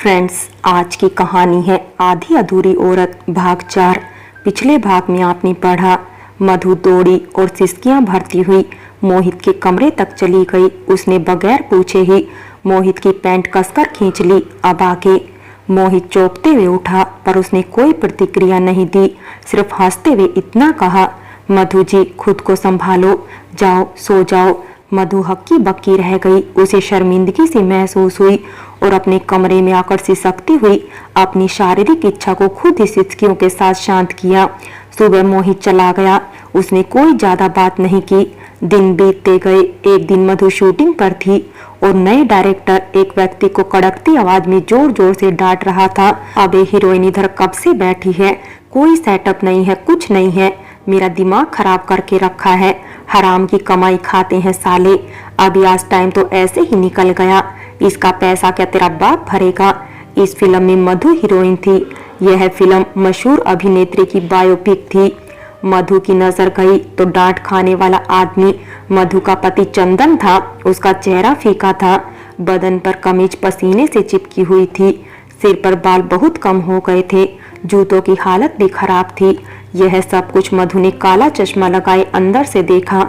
Friends, आज की कहानी है आधी अधूरी औरत भाग 4। पिछले भाग में आपने पढ़ा मधु दौड़ी और सिसकियां भरती हुई मोहित के कमरे तक चली गई। उसने बगैर पूछे ही मोहित की पैंट कसकर खींच ली। अब आगे मोहित चौंकते हुए उठा, पर उसने कोई प्रतिक्रिया नहीं दी, सिर्फ हंसते हुए इतना कहा, मधु जी खुद को संभालो, जाओ सो जाओ। मधु हक्की बक्की रह गई। उसे शर्मिंदगी सी महसूस हुई और अपने कमरे में आकर सिसकती हुई अपनी शारीरिक इच्छा को खुद ही सिसकियों के साथ शांत किया। सुबह मोहित चला गया। उसने कोई ज्यादा बात नहीं की। दिन बीतते गए। एक दिन मधु शूटिंग पर थी और नए डायरेक्टर एक व्यक्ति को कड़कती आवाज में जोर जोर से डांट रहा था। अबे हीरोइन इधर कब से बैठी है, कोई सेटअप नहीं है, कुछ नहीं है, मेरा दिमाग खराब करके रखा है, हराम की कमाई खाते हैं साले। अभी आज टाइम तो ऐसे ही निकल गया, इसका पैसा क्या तेरा बाप भरेगा। इस फिल्म में मधु हीरोइन थी। यह फिल्म मशहूर अभिनेत्री की बायोपिक थी। मधु की नजर गई तो डांट खाने वाला आदमी मधु का पति चंदन था। उसका चेहरा फीका था, बदन पर कमीज पसीने से चिपकी हुई थी, सिर पर बाल बहुत कम हो गए थे, जूतों की हालत भी खराब थी। यह सब कुछ मधु ने काला चश्मा लगाए अंदर से देखा।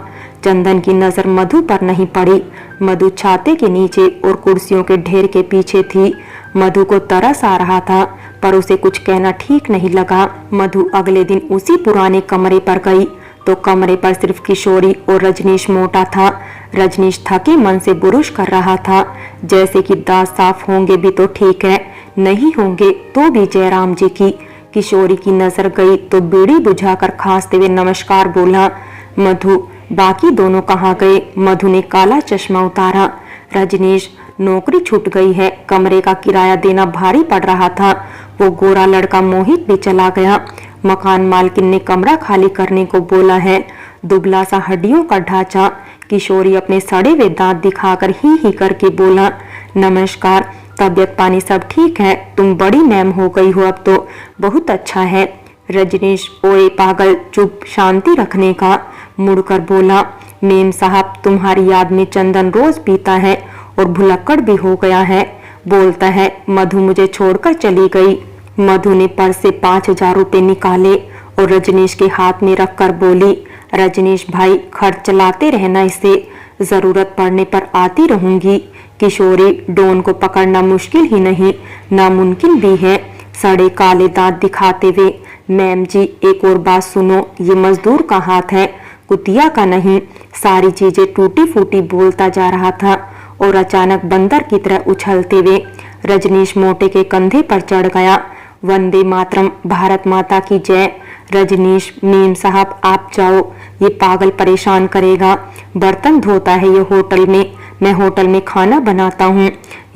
चंदन की नजर मधु पर नहीं पड़ी। मधु छाते के नीचे और कुर्सियों के ढेर के पीछे थी। मधु को तरस आ रहा था, पर उसे कुछ कहना ठीक नहीं लगा। मधु अगले दिन उसी पुराने कमरे पर गई तो कमरे पर सिर्फ किशोरी और रजनीश मोटा था। रजनीश थके मन से बुरुश कर रहा था, जैसे कि दांत साफ होंगे भी तो ठीक है, नहीं होंगे तो भी जयराम जी की। किशोरी की नजर गई तो बीड़ी बुझाकर खांसते हुए नमस्कार बोला। मधु, बाकी दोनों कहाँ गए? मधु ने काला चश्मा उतारा। रजनीश, नौकरी छूट गई है, कमरे का किराया देना भारी पड़ रहा था। वो गोरा लड़का मोहित भी चला गया। मकान मालकिन ने कमरा खाली करने को बोला है। दुबला सा हड्डियों का ढांचा। किशोरी अपने सड़े हुए दांत दिखाकर ही करके बोला, नमस्कार, तबीयत पानी सब ठीक है? तुम बड़ी मैम हो गई हो अब तो, बहुत अच्छा है। रजनीश, ओए पागल, चुप, शांति रखने का। मुड़कर बोला, मेम साहब, तुम्हारी याद में चंदन रोज पीता है और भुलक्कड़ भी हो गया है। बोलता है मधु मुझे छोड़कर चली गई। मधु ने पर्स से 5,000 रुपए निकाले और रजनीश के हाथ में रखकर बोली, रजनीश भाई, खर्च चलाते रहना इसे, जरूरत पड़ने पर आती रहूंगी। किशोरी, डॉन को पकड़ना मुश्किल ही नहीं, नामुमकिन भी है। सड़े काले दांत दिखाते हुए, मैम जी एक और बात सुनो, ये मजदूर का हाथ है, कुतिया का नहीं। सारी चीजें टूटी फूटी बोलता जा रहा था और अचानक बंदर की तरह उछलते हुए रजनीश मोटे के कंधे पर चढ़ गया। वंदे मातरम, भारत माता की जय। रजनीश, मेम साहब आप जाओ, ये पागल परेशान करेगा। बर्तन धोता है ये होटल में, मैं होटल में खाना बनाता हूँ।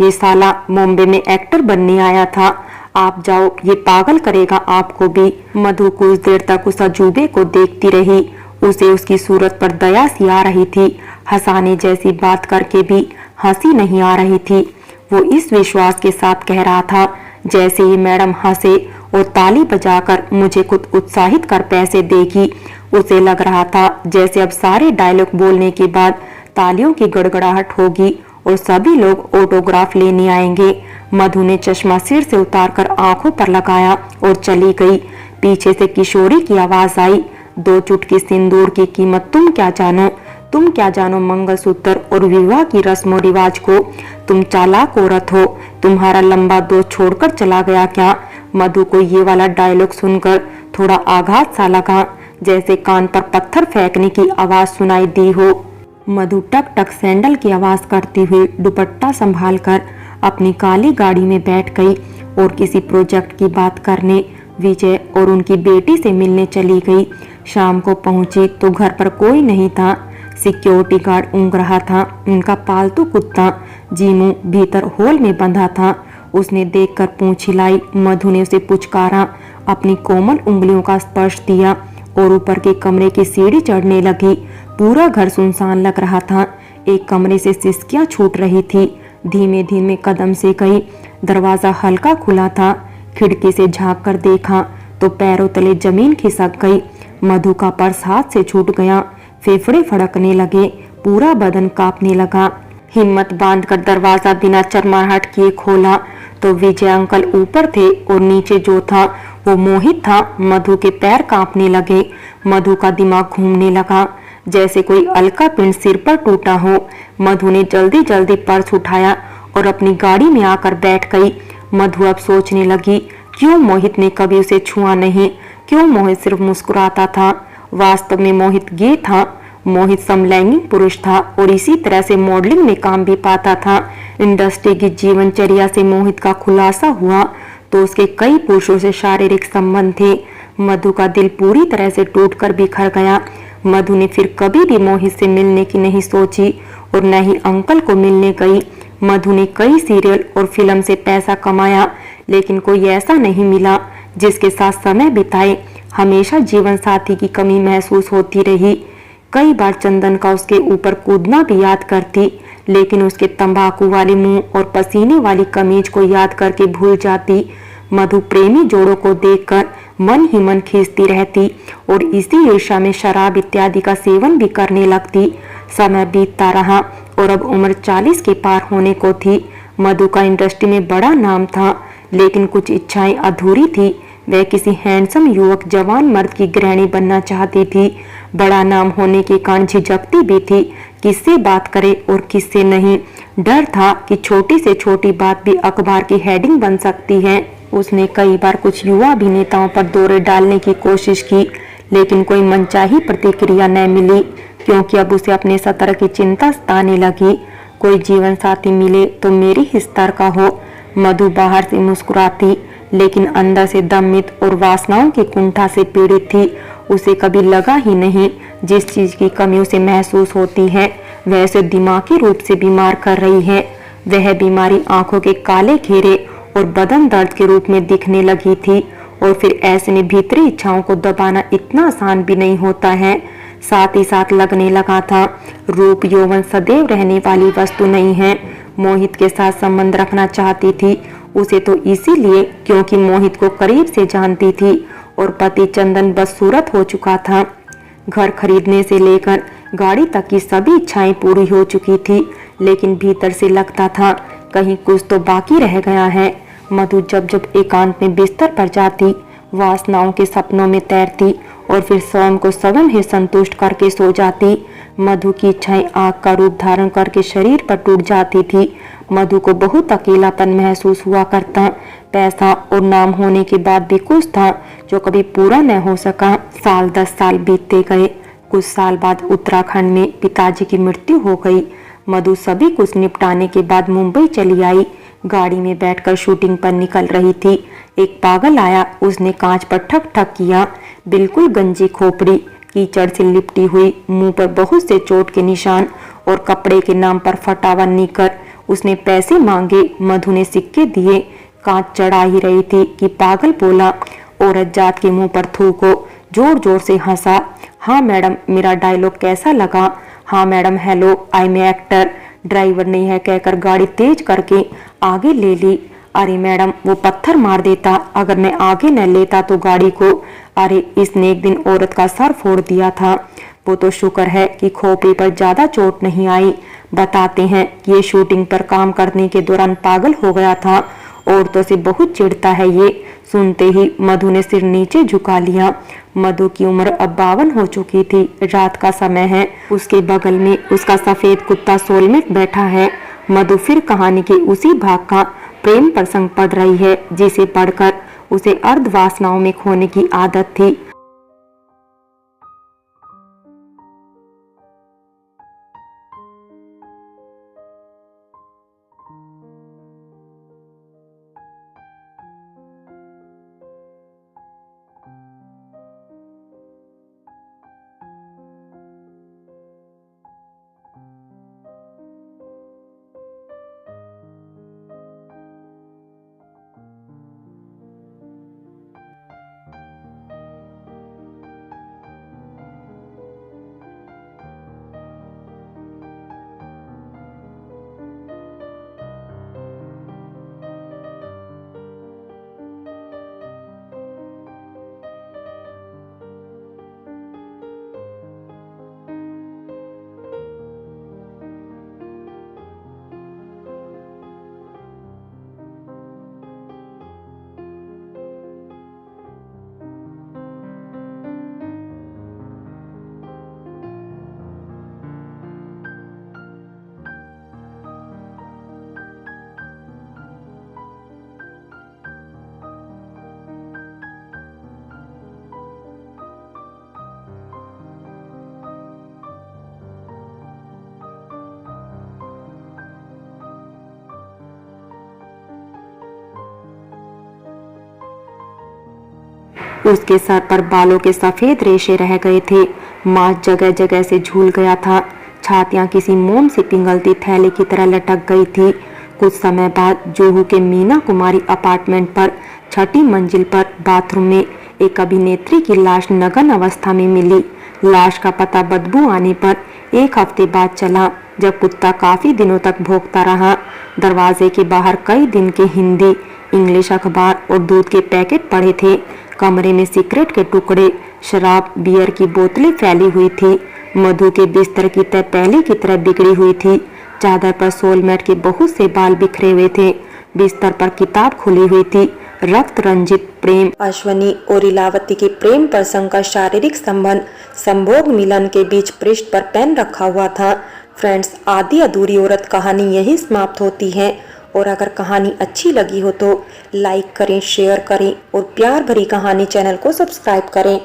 ये साला बॉम्बे में एक्टर बनने आया था। आप जाओ, ये पागल करेगा आपको भी। मधु कुछ देर तक उस अजूबे को देखती रही। उसे उसकी सूरत पर दया सी आ रही थी। हंसाने जैसी बात करके भी हंसी नहीं आ रही थी। वो इस विश्वास के साथ कह रहा था, जैसे ही मैडम हंसे और ताली बजाकर मुझे खुद उत्साहित कर पैसे देगी। उसे लग रहा था जैसे अब सारे डायलॉग बोलने के बाद तालियों की गड़गड़ाहट होगी और सभी लोग ऑटोग्राफ लेने आएंगे। मधु ने चश्मा सिर से उतारकर आंखों पर लगाया और चली गई। पीछे से किशोरी की आवाज आई, 2 चुटकी सिंदूर की कीमत तुम क्या जानो, तुम क्या जानो मंगलसूत्र और विवाह की रस्मों रिवाज को। तुम चालाक औरत हो, तुम्हारा लंबा दोस्त छोड़कर चला गया क्या? मधु को ये वाला डायलॉग सुनकर थोड़ा आघात सा लगा, जैसे कान पर पत्थर फेंकने की आवाज सुनाई दी हो। मधु टक टक सैंडल की आवाज करती हुई दुपट्टा संभालकर अपनी काली गाड़ी में बैठ गई और किसी प्रोजेक्ट की बात करने विजय और उनकी बेटी से मिलने चली गई। शाम को पहुंची तो घर पर कोई नहीं था। सिक्योरिटी गार्ड ऊँघ रहा था। उनका पालतू कुत्ता जीमू भीतर हॉल में बंधा था। उसने देखकर पूंछ हिलाई। मधु ने उसे पुचकारा, अपनी कोमल उंगलियों का स्पर्श दिया और ऊपर के कमरे की सीढ़ी चढ़ने लगी। पूरा घर सुनसान लग रहा था। एक कमरे से सिसकियां छूट रही थी। धीमे धीमे कदम से गई। दरवाजा हल्का खुला था। खिड़की से झांक कर देखा तो पैरों तले जमीन खिसक गई। मधु का पर्स हाथ से छूट गया। फेफड़े फड़कने लगे, पूरा बदन कांपने लगा। हिम्मत बांधकर दरवाजा बिना चरमराहट किए खोला तो विजय अंकल ऊपर थे और नीचे जो था वो मोहित था। मधु के पैर कांपने लगे। मधु का दिमाग घूमने लगा, जैसे कोई अलका पिंड सिर पर टूटा हो। मधु ने जल्दी जल्दी पर्स उठाया और अपनी गाड़ी में आकर बैठ गई। मधु अब सोचने लगी, क्यों मोहित ने कभी उसे छुआ नहीं, क्यों मोहित सिर्फ मुस्कुराता था। वास्तव में मोहित गे था। मोहित समलैंगिक पुरुष था और इसी तरह से मॉडलिंग में काम भी पाता था। इंडस्ट्री की जीवनचर्या से मोहित का खुलासा हुआ तो उसके कई पुरुषों से शारीरिक संबंध थे। मधु का दिल पूरी तरह से टूटकर बिखर गया। मधु ने फिर कभी भी मोहित से मिलने की नहीं सोची और न ही अंकल को मिलने गई। मधु ने कई सीरियल और फिल्म से पैसा कमाया, लेकिन कोई ऐसा नहीं मिला जिसके साथ समय बिताए। हमेशा जीवन साथी की कमी महसूस होती रही। कई बार चंदन का उसके ऊपर कूदना भी याद करती, लेकिन उसके तंबाकू वाले मुंह और पसीने वाली कमीज को याद करके भूल जाती। मधु प्रेमी जोड़ों को देखकर मन ही मन खींचती रहती और इसी ईर्ष्या में शराब इत्यादि का सेवन भी करने लगती। समय बीतता रहा और अब उम्र 40 के पार होने को थी। मधु का इंडस्ट्री में बड़ा नाम था, लेकिन कुछ इच्छाएं अधूरी थी। वह किसी हैंडसम युवक जवान मर्द की गृहिणी बनना चाहती थी। बड़ा नाम होने के कारण झिझकती भी थी, किससे बात करे और किससे नहीं। डर था कि छोटी से छोटी बात भी अखबार की हेडिंग बन सकती है। उसने कई बार कुछ युवा अभिनेताओं पर दौरे डालने की कोशिश की, लेकिन कोई मनचाही प्रतिक्रिया न मिली, क्योंकि अब उसे अपने सतर की चिंता सताने लगी। कोई जीवन साथी मिले तो मेरी ही स्तर का हो। मधु बाहर से मुस्कुराती, लेकिन अंदर से दमित और वासनाओं की कुंठा से पीड़ित थी। उसे कभी लगा ही नहीं जिस चीज की कमी उसे महसूस होती है वह उसे दिमागी रूप से बीमार कर रही है। वह बीमारी आंखों के काले घेरे और बदन दर्द के रूप में दिखने लगी थी। और फिर ऐसे में भीतरी इच्छाओं को दबाना इतना आसान भी नहीं होता है। साथ ही साथ लगने लगा था, रूप यौवन सदैव रहने वाली वस्तु नहीं है। मोहित के साथ संबंध रखना चाहती थी, उसे तो इसीलिए क्योंकि मोहित को करीब से जानती थी और पति चंदन बदसूरत हो चुका था। घर खरीदने से लेकर गाड़ी तक की सभी इच्छाएं पूरी हो चुकी थी, लेकिन भीतर से लगता था कहीं कुछ तो बाकी रह गया है। मधु जब जब एकांत में बिस्तर पर जाती, वासनाओं के सपनों में तैरती और फिर स्वयं को स्वयं ही संतुष्ट करके सो जाती। मधु की इच्छाएं आग का रूप धारण करके शरीर पर टूट जाती थी। मधु को बहुत अकेलापन महसूस हुआ करता। पैसा और नाम होने के बाद भी कुछ था जो कभी पूरा न हो सका। 10 साल बीतते गए। कुछ साल बाद उत्तराखंड में पिताजी की मृत्यु हो गई। मधु सभी कुछ निपटाने के बाद मुंबई चली आई। गाड़ी में बैठकर शूटिंग पर निकल रही थी। एक पागल आया, उसने कांच पर ठक ठक किया। बिल्कुल गंजी खोपड़ी, कीचड़ से लिपटी हुई, मुंह पर बहुत से चोट के निशान और कपड़े के नाम पर फटा हुआ निकर। उसने पैसे मांगे, मधु ने सिक्के दिए। कांच चढ़ा ही रही थी कि पागल बोला, औरत जात के मुंह पर थूको। जोर जोर से हंसा। हाँ मैडम, मेरा डायलॉग कैसा लगा? हाँ madam, hello, I am actor. Driver ने यह कहकर गाड़ी तेज करके आगे ले ली। अरे मैडम, वो पत्थर मार देता अगर मैं आगे न लेता तो गाड़ी को। अरे, इसने एक दिन औरत का सर फोड़ दिया था। वो तो शुक्र है कि खोपड़ी पर ज्यादा चोट नहीं आई। बताते हैं कि ये शूटिंग पर काम करने के दौरान पागल हो गया था। औरतों से बहुत चिढ़ता है ये। सुनते ही मधु ने सिर नीचे झुका लिया। मधु की उम्र अब 52 हो चुकी थी। रात का समय है। उसके बगल में उसका सफेद कुत्ता सोलमेट बैठा है। मधु फिर कहानी के उसी भाग का प्रेम प्रसंग पढ़ रही है जिसे पढ़कर उसे अर्ध वासनाओं में खोने की आदत थी। उसके सर पर बालों के सफेद रेशे रह गए थे। मांस जगह जगह से झूल गया था। छातियां किसी मोम से पिघलती थैले की तरह लटक गई थी। कुछ समय बाद जुहू के मीना कुमारी अपार्टमेंट पर 6ठी मंजिल पर बाथरूम में एक अभिनेत्री की लाश नग्न अवस्था में मिली। लाश का पता बदबू आने पर 1 हफ्ते बाद चला, जब कुत्ता काफी दिनों तक भौंकता रहा। दरवाजे के बाहर कई दिन के हिंदी इंग्लिश अखबार और दूध के पैकेट पड़े थे। कमरे में सिगरेट के टुकड़े, शराब, बियर की बोतलें फैली हुई थी। मधु के बिस्तर की तह पहले की तरह बिगड़ी हुई थी। चादर पर सोलमेट के बहुत से बाल बिखरे हुए थे। बिस्तर पर किताब खुली हुई थी। रक्त रंजित प्रेम, अश्वनी और इलावती के प्रेम प्रसंग का शारीरिक संबंध संभोग मिलन के बीच पृष्ठ पर पेन रखा हुआ था। फ्रेंड्स, आधी अधूरी औरत कहानी यही समाप्त होती है। और अगर कहानी अच्छी लगी हो तो लाइक करें, शेयर करें और प्यार भरी कहानी चैनल को सब्सक्राइब करें।